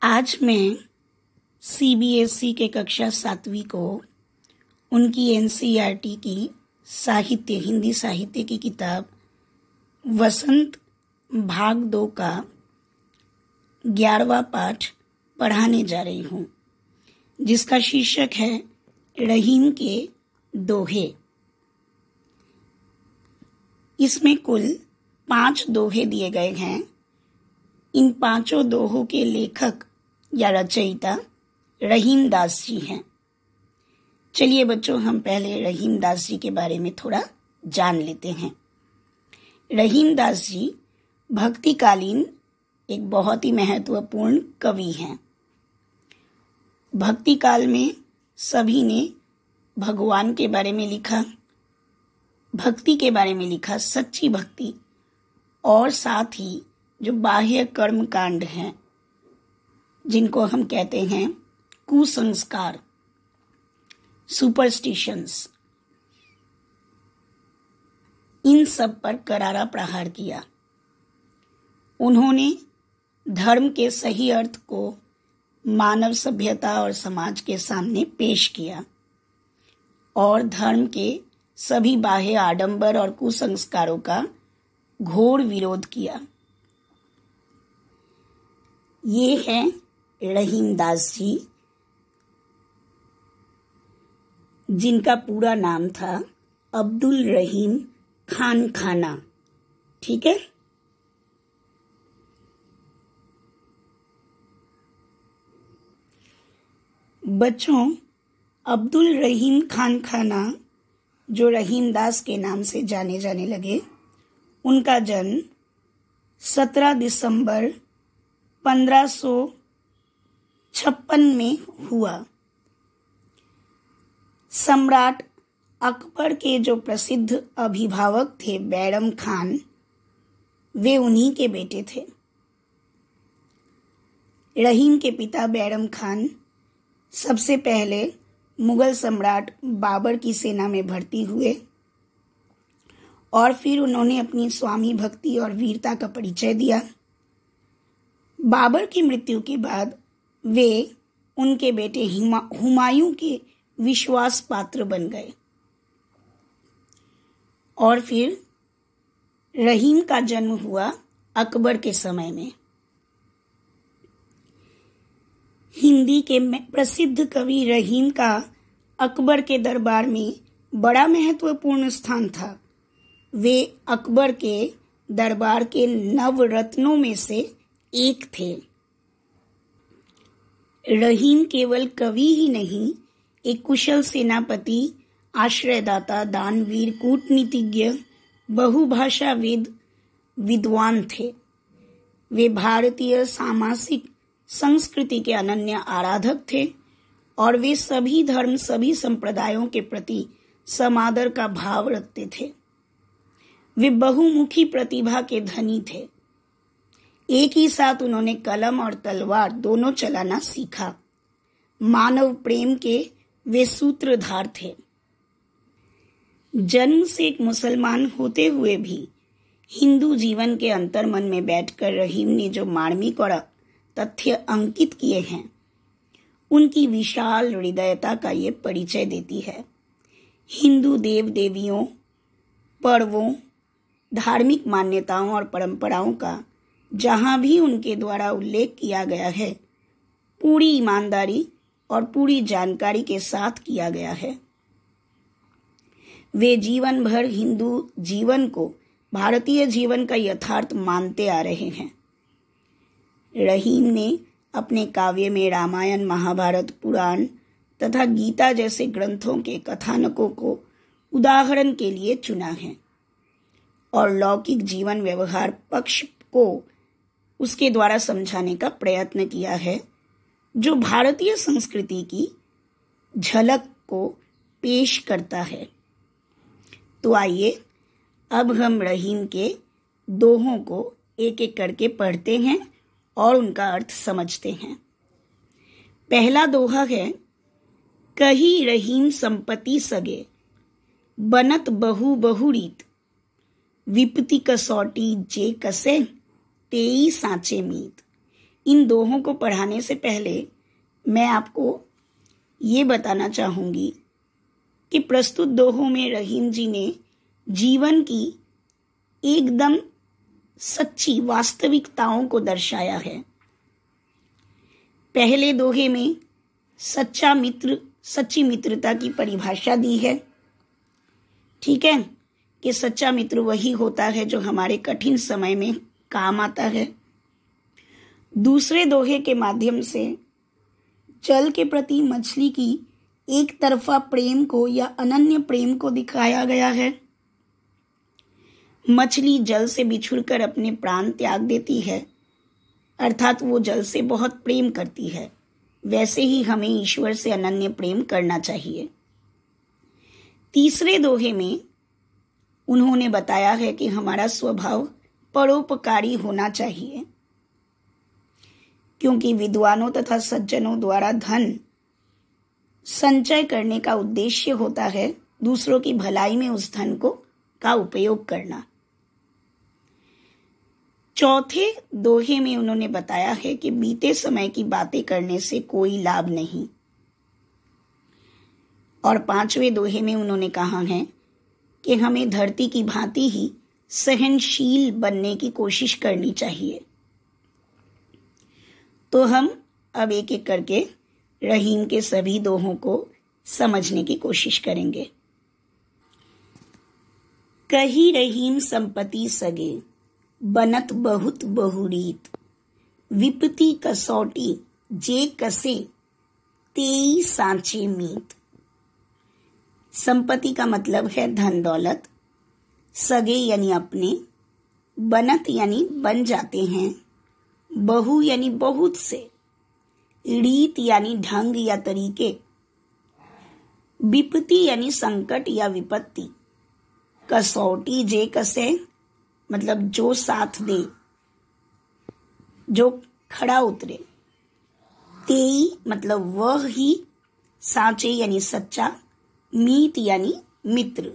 आज मैं सीबीएसई के कक्षा 7वीं को उनकी एनसीईआरटी की हिंदी साहित्य की किताब वसंत भाग 2 का 11वां पाठ पढ़ाने जा रही हूँ, जिसका शीर्षक है रहीम के दोहे। इसमें कुल 5 दोहे दिए गए हैं। इन 5 दोहों के लेखक या रचयिता रहीम दास जी हैं। चलिए बच्चों, हम पहले रहीम दास जी के बारे में थोड़ा जान लेते हैं। रहीम दास जी भक्तिकालीन एक बहुत ही महत्वपूर्ण कवि हैं। भक्ति काल में सभी ने भगवान के बारे में लिखा, भक्ति के बारे में लिखा, सच्ची भक्ति, और साथ ही जो बाह्य कर्म कांड हैं, जिनको हम कहते हैं कुसंस्कार, सुपरस्टिशंस, इन सब पर करारा प्रहार किया। उन्होंने धर्म के सही अर्थ को मानव सभ्यता और समाज के सामने पेश किया और धर्म के सभी बाह्य आडंबर और कुसंस्कारों का घोर विरोध किया। ये हैं रहीम दास जी, जिनका पूरा नाम था अब्दुल रहीम खान खाना। ठीक है। बच्चों, अब्दुल रहीम खान खाना, जो रहीम दास के नाम से जाने जाने लगे, उनका जन्म 17 दिसंबर 1556 में हुआ। सम्राट अकबर के जो प्रसिद्ध अभिभावक थे बैरम खान, वे उन्हीं के बेटे थे। रहीम के पिता बैरम खान सबसे पहले मुगल सम्राट बाबर की सेना में भर्ती हुए और फिर उन्होंने अपनी स्वामी भक्ति और वीरता का परिचय दिया। बाबर की मृत्यु के बाद वे उनके बेटे हुमायूं के विश्वास पात्र बन गए और फिर रहीम का जन्म हुआ अकबर के समय में। हिंदी के प्रसिद्ध कवि रहीम का अकबर के दरबार में बड़ा महत्वपूर्ण स्थान था। वे अकबर के दरबार के नवरत्नों में से एक थे। रहीम केवल कवि ही नहीं, एक कुशल सेनापति, आश्रयदाता, दानवीर, कूटनीतिज्ञ, बहुभाषाविद, विद्वान थे। वे भारतीय सामाजिक संस्कृति के अनन्य आराधक थे और वे सभी धर्म, सभी संप्रदायों के प्रति समादर का भाव रखते थे। वे बहुमुखी प्रतिभा के धनी थे। एक ही साथ उन्होंने कलम और तलवार दोनों चलाना सीखा। मानव प्रेम के वे सूत्रधार थे। जन्म से एक मुसलमान होते हुए भी हिंदू जीवन के अंतर्मन में बैठकर रहीम ने जो मार्मिक और तथ्य अंकित किए हैं, उनकी विशाल हृदयता का ये परिचय देती है। हिंदू देव देवियों, पर्वों, धार्मिक मान्यताओं और परंपराओं का जहां भी उनके द्वारा उल्लेख किया गया है, पूरी ईमानदारी और पूरी जानकारी के साथ किया गया है। वे जीवन भर हिंदू जीवन को भारतीय जीवन का यथार्थ मानते आ रहे हैं। रहीम ने अपने काव्य में रामायण, महाभारत, पुराण तथा गीता जैसे ग्रंथों के कथानकों को उदाहरण के लिए चुना है और लौकिक जीवन व्यवहार पक्ष को उसके द्वारा समझाने का प्रयत्न किया है, जो भारतीय संस्कृति की झलक को पेश करता है। तो आइए अब हम रहीम के दोहों को एक एक करके पढ़ते हैं और उनका अर्थ समझते हैं। पहला दोहा है, कही रहीम संपत्ति सगे, बनत बहु बहुरीत, विपत्ति कसौटी जे कसे, तेई सांचे मीत। इन दोहों को पढ़ाने से पहले मैं आपको ये बताना चाहूँगी कि प्रस्तुत दोहों में रहीम जी ने जीवन की एकदम सच्ची वास्तविकताओं को दर्शाया है। पहले दोहे में सच्ची मित्रता की परिभाषा दी है। ठीक है, कि सच्चा मित्र वही होता है जो हमारे कठिन समय में काम आता है। दूसरे दोहे के माध्यम से जल के प्रति मछली की एक तरफा प्रेम को या अनन्य प्रेम को दिखाया गया है। मछली जल से बिछुड़कर अपने प्राण त्याग देती है, अर्थात वो जल से बहुत प्रेम करती है। वैसे ही हमें ईश्वर से अनन्य प्रेम करना चाहिए। तीसरे दोहे में उन्होंने बताया है कि हमारा स्वभाव परोपकारी होना चाहिए, क्योंकि विद्वानों तथा सज्जनों द्वारा धन संचय करने का उद्देश्य होता है दूसरों की भलाई में उस धन का उपयोग करना। चौथे दोहे में उन्होंने बताया है कि बीते समय की बातें करने से कोई लाभ नहीं। और पांचवें दोहे में उन्होंने कहा है कि हमें धरती की भांति ही सहनशील बनने की कोशिश करनी चाहिए। तो हम अब एक एक करके रहीम के सभी दोहों को समझने की कोशिश करेंगे। कही रहीम संपत्ति सगे, बनत बहुत बहुरीत, विपति कसौटी जे कसे, तेई सांचे मीत। संपत्ति का मतलब है धन दौलत, सगे यानी अपने, बनत यानी बन जाते हैं, बहु यानी बहुत से, रीत यानी ढंग या तरीके, विपत्ति यानी संकट या विपत्ति, कसौटी जे कसे मतलब जो साथ दे, जो खड़ा उतरे, तेई मतलब वह ही, सांचे यानी सच्चा, मीत यानी मित्र।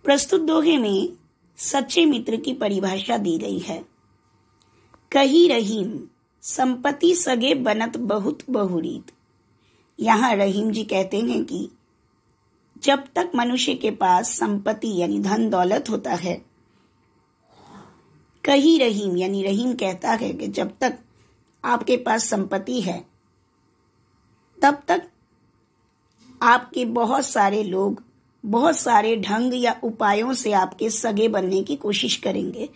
प्रस्तुत दोहे में सच्चे मित्र की परिभाषा दी गई है। कही रहीम संपत्ति सगे बनत बहुत बहुरीत। यहाँ रहीम जी कहते हैं कि जब तक मनुष्य के पास संपत्ति यानी धन दौलत होता है, कही रहीम यानी रहीम कहता है कि जब तक आपके पास संपत्ति है तब तक आपके बहुत सारे लोग बहुत सारे ढंग या उपायों से आपके सगे बनने की कोशिश करेंगे।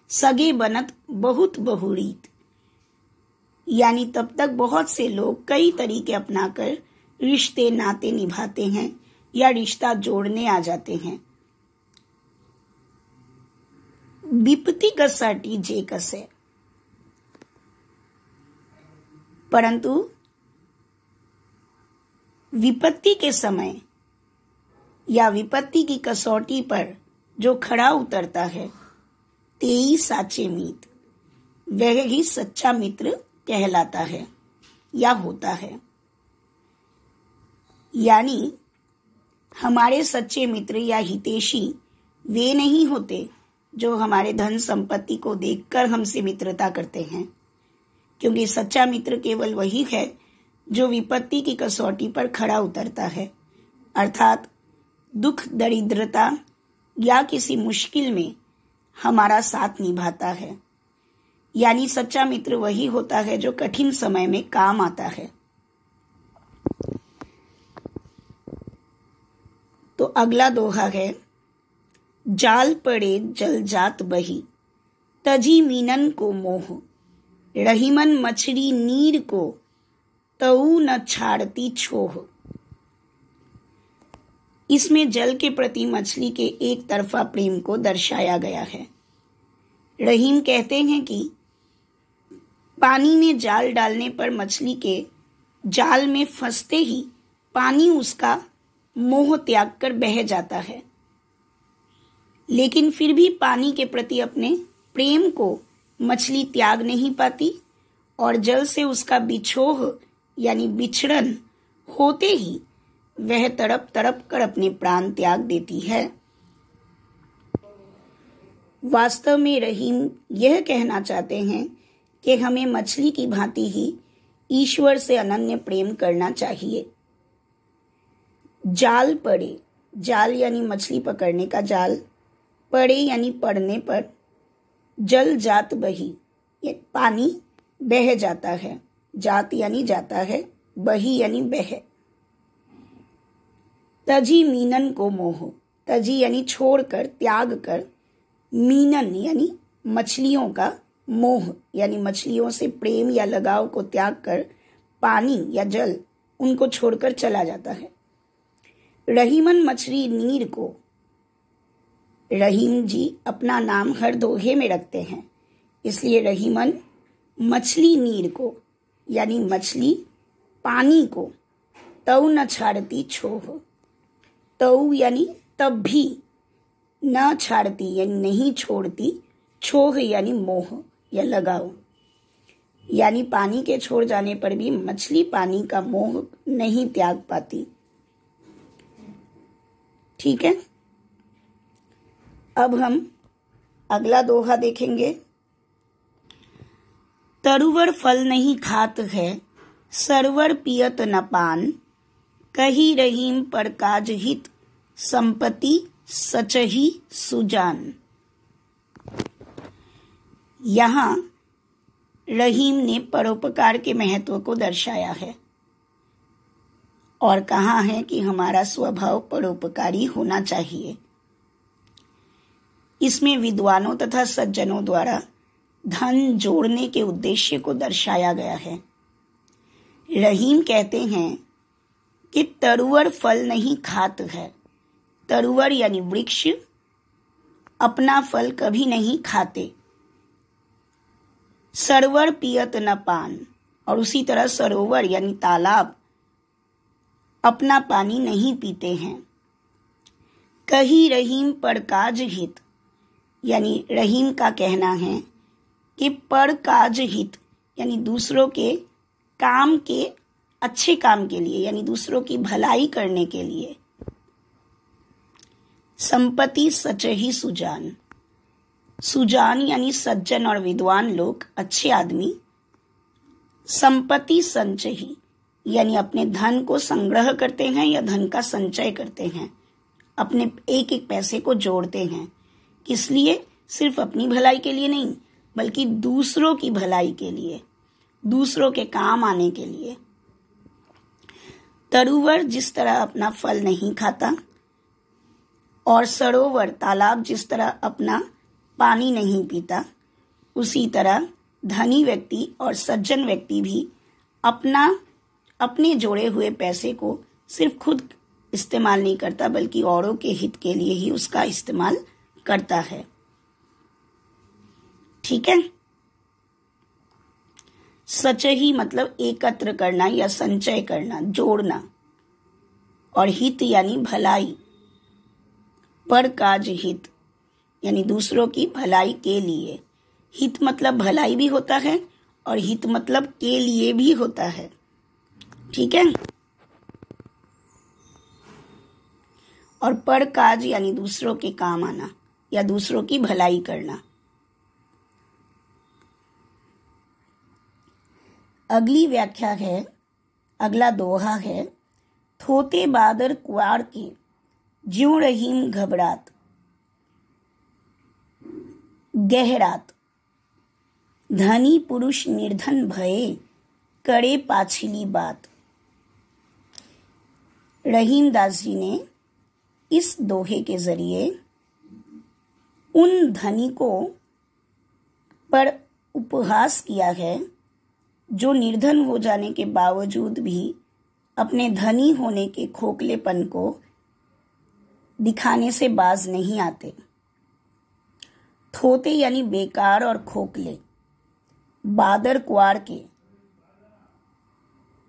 सगे बनत बहुत बहुरीत यानी तब तक बहुत से लोग कई तरीके अपनाकर रिश्ते नाते निभाते हैं या रिश्ता जोड़ने आ जाते हैं। विपत्ति कसौटी जे कसे, परंतु विपत्ति के समय या विपत्ति की कसौटी पर जो खड़ा उतरता है, तेई साचे मीत, वह ही सच्चा मित्र कहलाता है या होता है। यानी हमारे सच्चे मित्र या हितैषी वे नहीं होते जो हमारे धन संपत्ति को देखकर हमसे मित्रता करते हैं, क्योंकि सच्चा मित्र केवल वही है जो विपत्ति की कसौटी पर खड़ा उतरता है, अर्थात दुख दरिद्रता या किसी मुश्किल में हमारा साथ निभाता है। यानी सच्चा मित्र वही होता है जो कठिन समय में काम आता है। तो अगला दोहा है, जाल पड़े जल जात बही, तजी मीनन को मोह, रहीमन मछली नीर को, तऊ न छाड़ती छोह। इसमें जल के प्रति मछली के एक तरफा प्रेम को दर्शाया गया है। रहीम कहते हैं कि पानी में जाल डालने पर मछली के जाल में फंसते ही पानी उसका मोह त्याग कर बह जाता है, लेकिन फिर भी पानी के प्रति अपने प्रेम को मछली त्याग नहीं पाती और जल से उसका बिछोह यानी बिछड़न होते ही वह तड़प तड़प कर अपने प्राण त्याग देती है। वास्तव में रहीम यह कहना चाहते हैं कि हमें मछली की भांति ही ईश्वर से अनन्य प्रेम करना चाहिए। जाल पड़े, जाल यानी मछली पकड़ने का जाल, पड़े यानी पड़ने पर, जल जात बही, ये पानी बह जाता है, जात यानी जाता है, बही यानी बह। तजी मीनन को मोह, तजी यानी छोड़कर, त्याग कर, मीनन यानी मछलियों का, मोह यानी मछलियों से प्रेम या लगाव को त्याग कर पानी या जल उनको छोड़कर चला जाता है। रहीमन मछली नीर को, रहीम जी अपना नाम हर दोहे में रखते हैं, इसलिए रहीमन मछली नीर को यानी मछली पानी को, तऊ न छाड़ती छोह, तऊ यानी तब भी, न छाड़ती यानी नहीं छोड़ती, छोह यानी मोह या लगाव, यानी पानी के छोड़ जाने पर भी मछली पानी का मोह नहीं त्याग पाती। ठीक है, अब हम अगला दोहा देखेंगे। तरुवर फल नहीं खात है, सरवर पियत न पान, कही रहीम पर काज हित, संपत्ति सचही सुजान। यहाँ रहीम ने परोपकार के महत्व को दर्शाया है और कहा है कि हमारा स्वभाव परोपकारी होना चाहिए। इसमें विद्वानों तथा सज्जनों द्वारा धन जोड़ने के उद्देश्य को दर्शाया गया है। रहीम कहते हैं कि तरुवर फल नहीं खात है, तरुवर यानी वृक्ष अपना फल कभी नहीं खाते, सरवर पियत न पान, और उसी तरह सरोवर यानी तालाब अपना पानी नहीं पीते हैं। कही रहीम पर काज हित, यानी रहीम का कहना है कि पर काज हित यानी दूसरों के काम के, अच्छे काम के लिए, यानी दूसरों की भलाई करने के लिए। संपत्ति सचही सुजान, सुजान यानी सज्जन और विद्वान लोग, अच्छे आदमी। संपत्ति संचयी यानी अपने धन को संग्रह करते हैं या धन का संचय करते हैं, अपने एक एक पैसे को जोड़ते हैं। किस लिए? सिर्फ अपनी भलाई के लिए नहीं, बल्कि दूसरों की भलाई के लिए, दूसरों के काम आने के लिए। तरुवर जिस तरह अपना फल नहीं खाता और सरोवर तालाब जिस तरह अपना पानी नहीं पीता, उसी तरह धनी व्यक्ति और सज्जन व्यक्ति भी अपने जोड़े हुए पैसे को सिर्फ खुद इस्तेमाल नहीं करता, बल्कि औरों के हित के लिए ही उसका इस्तेमाल करता है। ठीक है, सचही मतलब एकत्र करना या संचय करना, जोड़ना, और हित यानी भलाई। पर काज हित यानी दूसरों की भलाई के लिए। हित मतलब भलाई भी होता है और हित मतलब के लिए भी होता है। ठीक है, और पर काज यानी दूसरों के काम आना या दूसरों की भलाई करना। अगली व्याख्या है, अगला दोहा है, थोते बादर कुआर के, ज्यों रहीम घबरात, गहरात, धनी पुरुष निर्धन भये, करे पाछिली बात। रहीम दास जी ने इस दोहे के जरिए उन धनिकों पर उपहास किया है जो निर्धन हो जाने के बावजूद भी अपने धनी होने के खोखलेपन को दिखाने से बाज नहीं आते। थोते यानी बेकार और खोखले, बादर कुआर के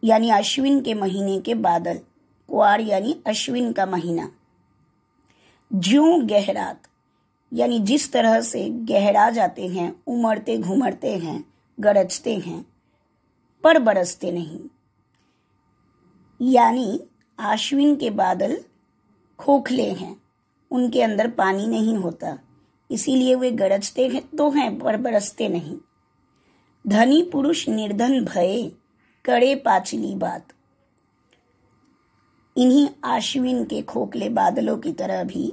यानी अश्विन के महीने के बादल, कुआर यानी अश्विन का महीना। ज्यों गहरात यानी जिस तरह से गहरा जाते हैं, उमड़ते घुमड़ते हैं, गरजते हैं पर बरसते नहीं, यानी आश्विन के बादल खोखले हैं, उनके अंदर पानी नहीं होता, इसीलिए वे गरजते हैं तो हैं पर बरसते नहीं। धनी पुरुष निर्धन भये, करे पांचली बात। इन्हीं आश्विन के खोखले बादलों की तरह भी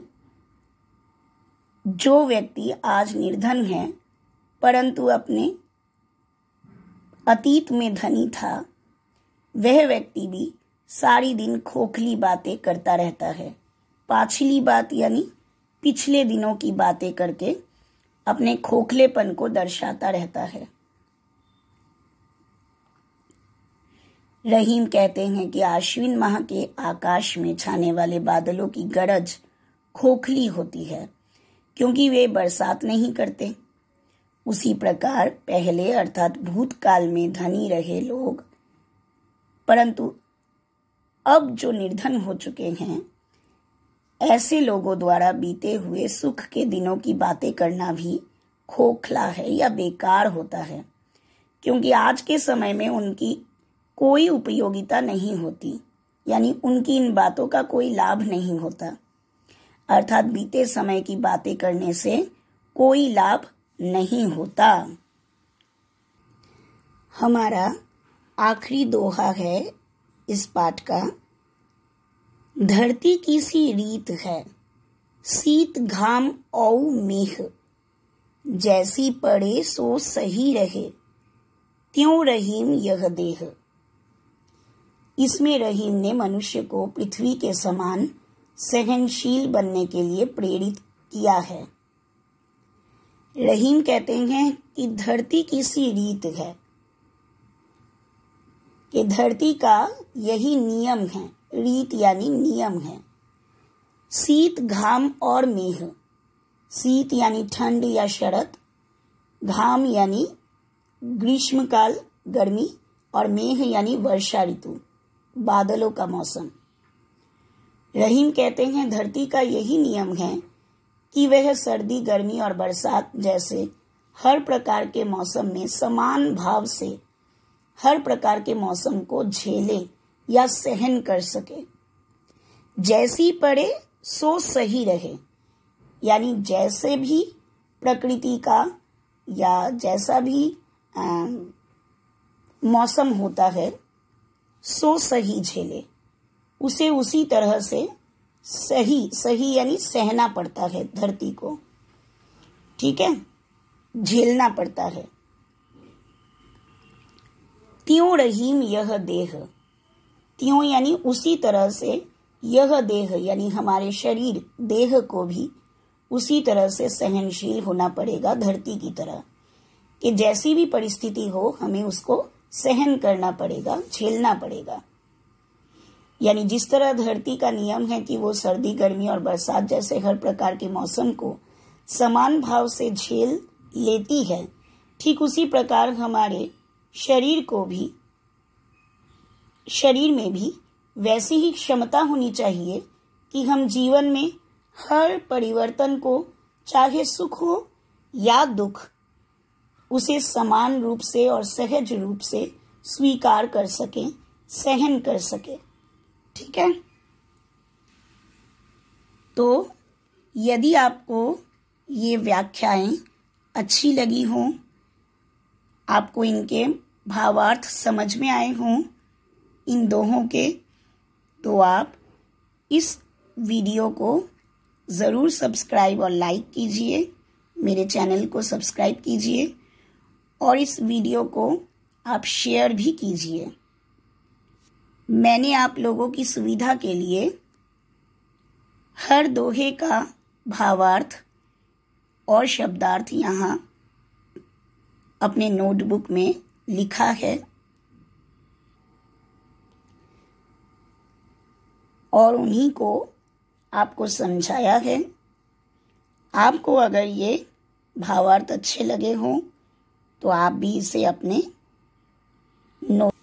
जो व्यक्ति आज निर्धन है परंतु अपने अतीत में धनी था, वह व्यक्ति भी सारी दिन खोखली बातें करता रहता है। पाछली बात यानी पिछले दिनों की बातें करके अपने खोखलेपन को दर्शाता रहता है। रहीम कहते हैं कि आश्विन माह के आकाश में छाने वाले बादलों की गरज खोखली होती है क्योंकि वे बरसात नहीं करते। उसी प्रकार पहले अर्थात भूतकाल में धनी रहे लोग परंतु अब जो निर्धन हो चुके हैं, ऐसे लोगों द्वारा बीते हुए सुख के दिनों की बातें करना भी खोखला है या बेकार होता है क्योंकि आज के समय में उनकी कोई उपयोगिता नहीं होती, यानी उनकी इन बातों का कोई लाभ नहीं होता। अर्थात बीते समय की बातें करने से कोई लाभ नहीं होता। हमारा आखिरी दोहा है इस पाठ का। धरती की सी रीत है, शीत घाम औ मेघ, जैसी पड़े सो सही रहे, त्यों रहीम यह देह। इसमें रहीम ने मनुष्य को पृथ्वी के समान सहनशील बनने के लिए प्रेरित किया है। रहीम कहते हैं कि धरती की सी रीत है, कि धरती का यही नियम है, रीत यानी नियम है। शीत घाम और मेघ, शीत यानी ठंड या शरद, घाम यानी ग्रीष्मकाल गर्मी और मेघ यानी वर्षा ऋतु बादलों का मौसम। रहीम कहते हैं धरती का यही नियम है कि वह सर्दी गर्मी और बरसात जैसे हर प्रकार के मौसम में समान भाव से हर प्रकार के मौसम को झेले या सहन कर सके। जैसी पड़े सो सही रहे, यानी जैसे भी प्रकृति का या जैसा भी मौसम होता है सो सही झेले, उसे उसी तरह से सही यानी सहना पड़ता है धरती को, ठीक है, झेलना पड़ता है। त्यों रहीम यह देह, त्यों यानी उसी तरह से यह देह यानी हमारे शरीर देह को भी उसी तरह से सहनशील होना पड़ेगा धरती की तरह, कि जैसी भी परिस्थिति हो हमें उसको सहन करना पड़ेगा, झेलना पड़ेगा। यानी जिस तरह धरती का नियम है कि वो सर्दी गर्मी और बरसात जैसे हर प्रकार के मौसम को समान भाव से झेल लेती है, ठीक उसी प्रकार हमारे शरीर में भी वैसी ही क्षमता होनी चाहिए कि हम जीवन में हर परिवर्तन को, चाहे सुख हो या दुख, उसे समान रूप से और सहज रूप से स्वीकार कर सकें, सहन कर सकें। ठीक है। तो यदि आपको ये व्याख्याएं अच्छी लगी हों, आपको इनके भावार्थ समझ में आए हों इन दोहों के, तो आप इस वीडियो को ज़रूर सब्सक्राइब और लाइक कीजिए, मेरे चैनल को सब्सक्राइब कीजिए और इस वीडियो को आप शेयर भी कीजिए। मैंने आप लोगों की सुविधा के लिए हर दोहे का भावार्थ और शब्दार्थ यहाँ अपने नोटबुक में लिखा है और उन्हीं को आपको समझाया है। आपको अगर ये भावार्थ अच्छे लगे हों तो आप भी इसे अपने नोट